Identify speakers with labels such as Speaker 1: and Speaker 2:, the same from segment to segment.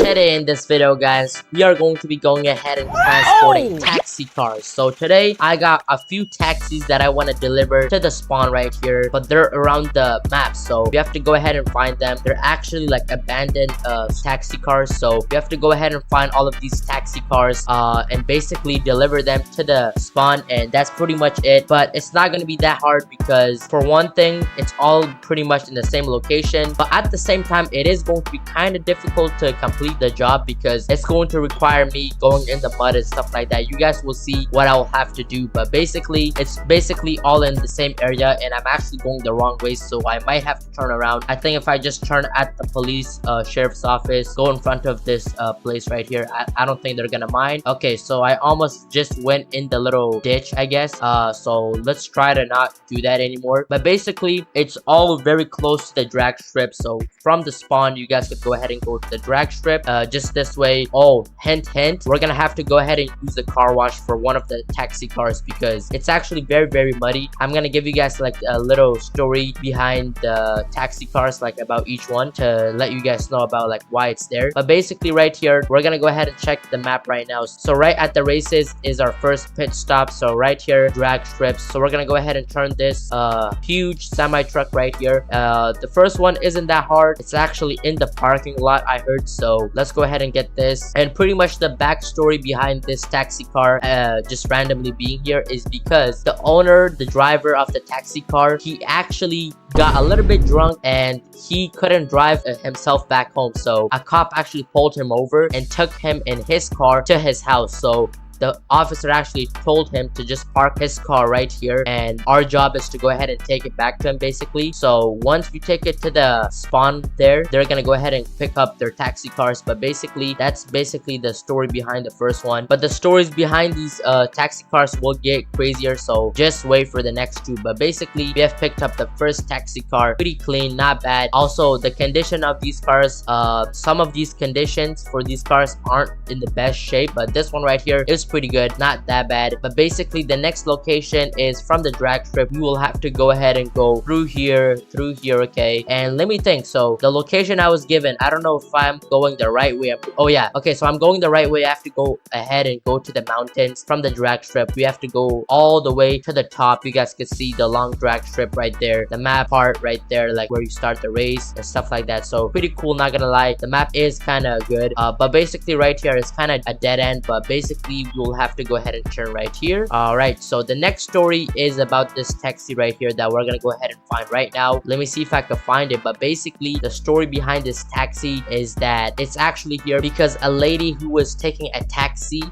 Speaker 1: Today in this video, guys, we are going to be going ahead and transporting taxi cars. So today I got a few taxis that I want to deliver to the spawn right here, but they're around the map, so we have to go ahead and find them. They're actually like abandoned taxi cars, so we have to go ahead and find all of these taxi cars and basically deliver them to the spawn, and that's pretty much it. But it's not going to be that hard because for one thing, it's all pretty much in the same location, but at the same time it is going to be kind of difficult to complete the job because it's going to require me going in the mud and stuff like that. You guys will see what I'll have to do, but basically it's basically all in the same area, and I'm actually going the wrong way, so I might have to turn around. I think if I just turn at the police sheriff's office, go in front of this place right here, I don't think they're gonna mind. Okay, so I almost just went in the little ditch, I guess. So let's try to not do that anymore. But basically it's all very close to the drag strip, so from the spawn you guys could go ahead and go to the drag strip just this way. Oh, hint, we're gonna have to go ahead and use the car wash for one of the taxi cars because it's actually very muddy. I'm gonna give you guys like a little story behind the taxi cars, like about each one, to let you guys know about like why it's there. But basically right here, we're gonna go ahead and check the map right now. So right at the races is our first pit stop, so right here, drag strips. So we're gonna go ahead and turn this huge semi truck right here. The first one isn't that hard, it's actually in the parking lot, I heard. So let's go ahead and get this. And pretty much the backstory behind this taxi car just randomly being here is because the owner, the driver of the taxi car, he actually got a little bit drunk and he couldn't drive himself back home, so a cop actually pulled him over and took him in his car to his house. So the officer actually told him to just park his car right here, and our job is to go ahead and take it back to him basically. So once we take it to the spawn there, they're gonna go ahead and pick up their taxi cars. But basically that's basically the story behind the first one, but the stories behind these taxi cars will get crazier, so just wait for the next two. But basically we have picked up the first taxi car, pretty clean, not bad. Also the condition of these cars, some of these conditions for these cars aren't in the best shape, but this one right here is pretty good, not that bad. But basically the next location is from the drag strip. You will have to go ahead and go through here, okay? And let me think. So the location I was given, I don't know if I'm going the right way. Oh yeah, okay, so I'm going the right way. I have to go ahead and go to the mountains from the drag strip. We have to go all the way to the top. You guys can see the long drag strip right there, the map part right there, like where you start the race and stuff like that. So pretty cool, not gonna lie. The map is kind of good, but basically right here is kind of a dead end, but basically we'll have to go ahead and turn right here. All right, so the next story is about this taxi right here that we're gonna go ahead and find right now. Let me see if I can find it. But basically the story behind this taxi is that it's actually here because a lady who was taking a taxi,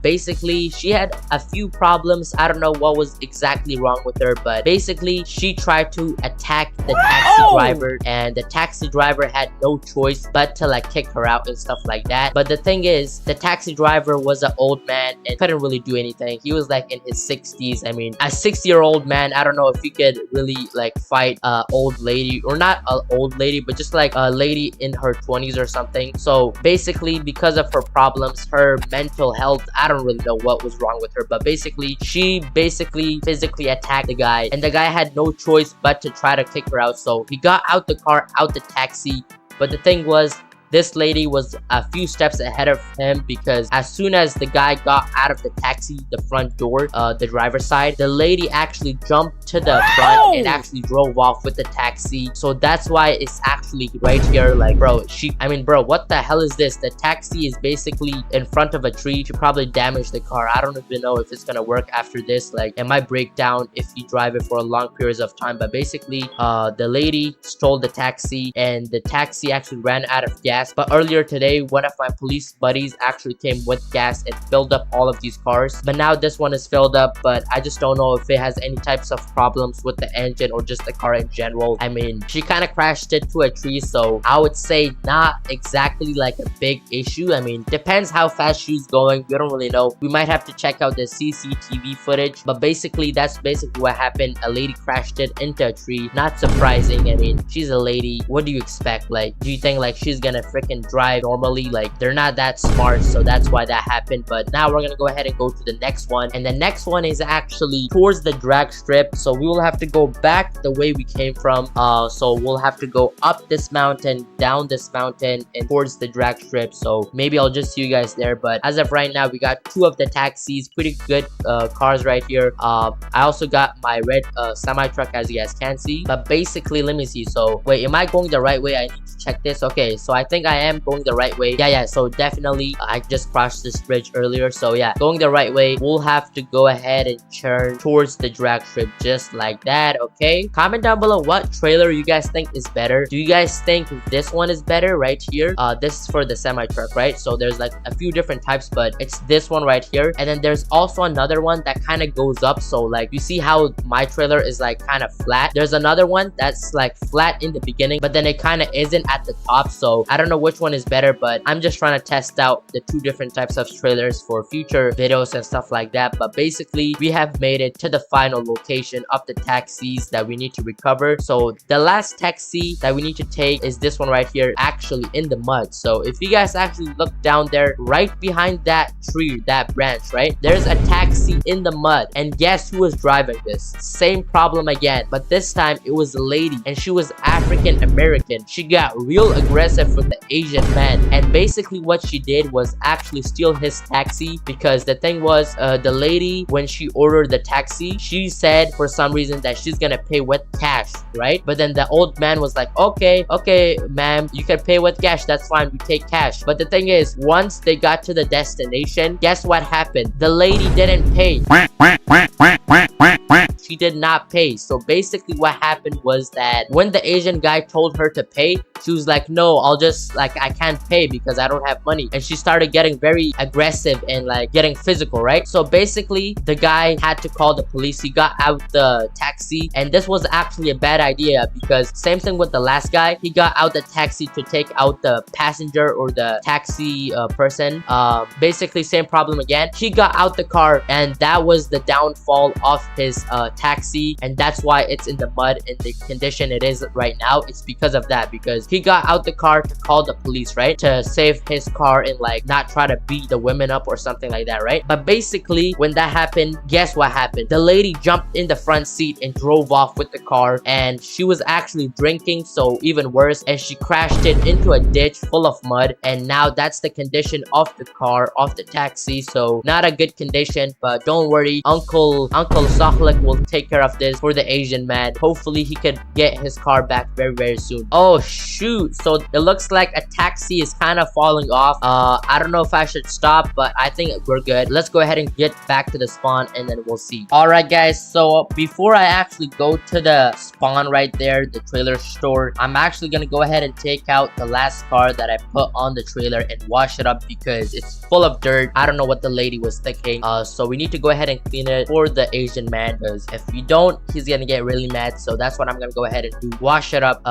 Speaker 1: basically she had a few problems. I don't know what was exactly wrong with her, but basically she tried to attack the taxi driver, and the taxi driver had no choice but to like kick her out and stuff like that. But the thing is, the taxi driver was an old man and couldn't really do anything. He was like in his 60s. I mean, a 60-year-old man, I don't know if he could really like fight a old lady, or not an old lady, but just like a lady in her 20s or something. So basically because of her problems, her mental health, I don't really know what was wrong with her, but basically she physically attacked the guy, and the guy had no choice but to try to kick her out. So he got out the car, out the taxi. But the thing was, this lady was a few steps ahead of him, because as soon as the guy got out of the taxi, the front door, the driver's side, the lady actually jumped to the front and actually drove off with the taxi. So that's why it's actually right here. Like, bro, bro, what the hell is this? The taxi is basically in front of a tree. She probably damaged the car. I don't even know if it's gonna work after this. Like, it might break down if you drive it for a long periods of time. But basically the lady stole the taxi, and the taxi actually ran out of gas. But earlier today, one of my police buddies actually came with gas and filled up all of these cars. But now this one is filled up, but I just don't know if it has any types of problems with the engine or just the car in general. I mean, she kind of crashed into a tree, so I would say not exactly like a big issue. I mean, depends how fast she's going. We don't really know. We might have to check out the CCTV footage. But basically that's basically what happened. A lady crashed it into a tree. Not surprising. I mean, she's a lady. What do you expect? Like, do you think like she's gonna freaking drive normally. Like, they're not that smart, so that's why that happened. But now we're gonna go ahead and go to the next one, and the next one is actually towards the drag strip, so we will have to go back the way we came from. So we'll have to go up this mountain, down this mountain, and towards the drag strip. So maybe I'll just see you guys there. But as of right now, we got 2 of the taxis, pretty good cars right here. I also got my red semi truck, as you guys can see. But basically, let me see. So wait, am I going the right way? I need to check this. Okay, so I think I am going the right way. Yeah, so definitely I just crossed this bridge earlier, so yeah, going the right way. We'll have to go ahead and turn towards the drag strip just like that. Okay, comment down below what trailer you guys think is better. Do you guys think this one is better right here? This is for the semi truck, right? So there's like a few different types, but it's this one right here. And then there's also another one that kind of goes up. So like, you see how my trailer is like kind of flat? There's another one that's like flat in the beginning, but then it kind of isn't at the top. So I don't know which one is better, but I'm just trying to test out the 2 different types of trailers for future videos and stuff like that. But basically, we have made it to the final location of the taxis that we need to recover. So the last taxi that we need to take is this one right here, actually in the mud. So if you guys actually look down there, right behind that tree, that branch, right, there's a taxi in the mud. And guess who was driving this? Same problem again, but this time it was a lady, and she was African American. She got real aggressive with the Asian man, and basically what she did was actually steal his taxi. Because the thing was, the lady, when she ordered the taxi, she said for some reason that she's gonna pay with cash, right? But then the old man was like, okay ma'am, you can pay with cash, that's fine, we take cash. But the thing is, once they got to the destination, guess what happened? The lady didn't pay. She did not pay. So basically what happened was that when the Asian guy told her to pay, she was like, no, I'll just, like, I can't pay because I don't have money. And she started getting very aggressive and like getting physical, right? So basically the guy had to call the police. He got out the taxi, and this was actually a bad idea, because same thing with the last guy. He got out the taxi to take out the passenger or the taxi person. Basically same problem again. He got out the car, and that was the downfall of his taxi, and that's why it's in the mud in the condition it is right now. It's because of that, because he got out the car to call the police, right, to save his car and like not try to beat the women up or something like that, right? But basically when that happened, guess what happened? The lady jumped in the front seat and drove off with the car, and she was actually drinking, so even worse, and she crashed it into a ditch full of mud. And now that's the condition of the car, of the taxi. So not a good condition, but don't worry, Uncle sohhhlk will take care of this for the Asian man. Hopefully he could get his car back very soon. Oh shoot, so it looks like a taxi is kind of falling off. I don't know if I should stop, but I think we're good. Let's go ahead and get back to the spawn, and then we'll see. All right guys, so before I actually go to the spawn right there, the trailer store, I'm actually gonna go ahead and take out the last car that I put on the trailer and wash it up, because it's full of dirt. I don't know what the lady was thinking. So we need to go ahead and clean it for the Asian man, because if you don't, he's gonna get really mad. So that's what I'm gonna go ahead and do, wash it up.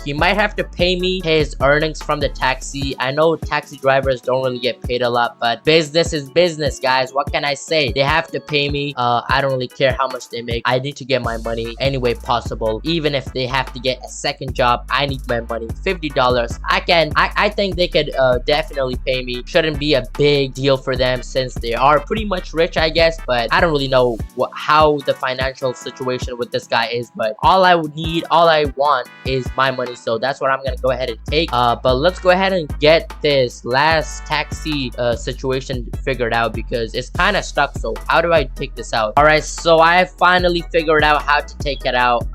Speaker 1: He might have to pay me his earnings from the taxi. I know taxi drivers don't really get paid a lot, but business is business, guys. What can I say? They have to pay me. I don't really care how much they make. I need to get my money any way possible. Even if they have to get a second job, I need my money. $50, I think they could definitely pay me. Shouldn't be a big deal for them, since they are pretty much rich, I guess. But I don't really know how the financial situation with this guy is. But all I would need, all I want is my money. So that's what I'm gonna go ahead and take. But let's go ahead and get this last taxi situation figured out, because it's kind of stuck. So how do I take this out? All right, so I finally figured out how to take it out.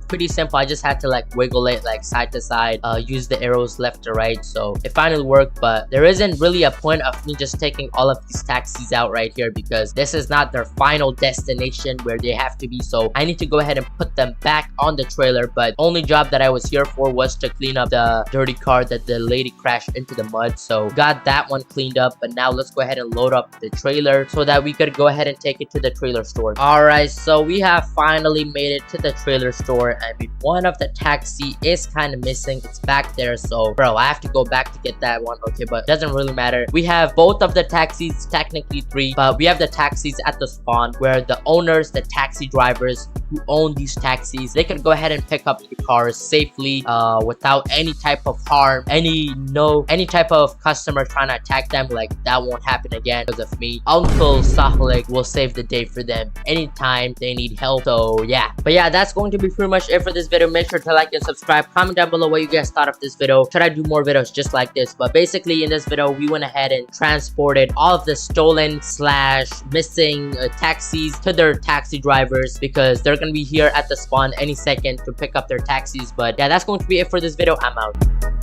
Speaker 1: Pretty simple. I just had to like wiggle it like side to side, use the arrows left to right. So it finally worked. But there isn't really a point of me just taking all of these taxis out right here, because this is not their final destination where they have to be. So I need to go ahead and put them back on the trailer. But only job that I was here for was to clean up the dirty car that the lady crashed into the mud. So got that one cleaned up. But now let's go ahead and load up the trailer so that we could go ahead and take it to the trailer store. All right, so we have finally made it to the trailer store. I mean, one of the taxi is kind of missing. It's back there. So bro, I have to go back to get that one. Okay, but doesn't really matter. We have both of the taxis, technically 3, but we have the taxis at the spawn where the owners, the taxi drivers who own these taxis, they can go ahead and pick up the cars safely without any type of harm. any type of customer trying to attack them, like that won't happen again because of me. Uncle sohhhlk will save the day for them anytime they need help. So yeah, but yeah, that's going to be pretty much it for this video. Make sure to like and subscribe. Comment down below what you guys thought of this video. Should I do more videos just like this? But basically in this video, we went ahead and transported all of the stolen / missing taxis to their taxi drivers, because they're gonna be here at the spawn any second to pick up their taxis. But yeah, that's going to be it for this video. I'm out.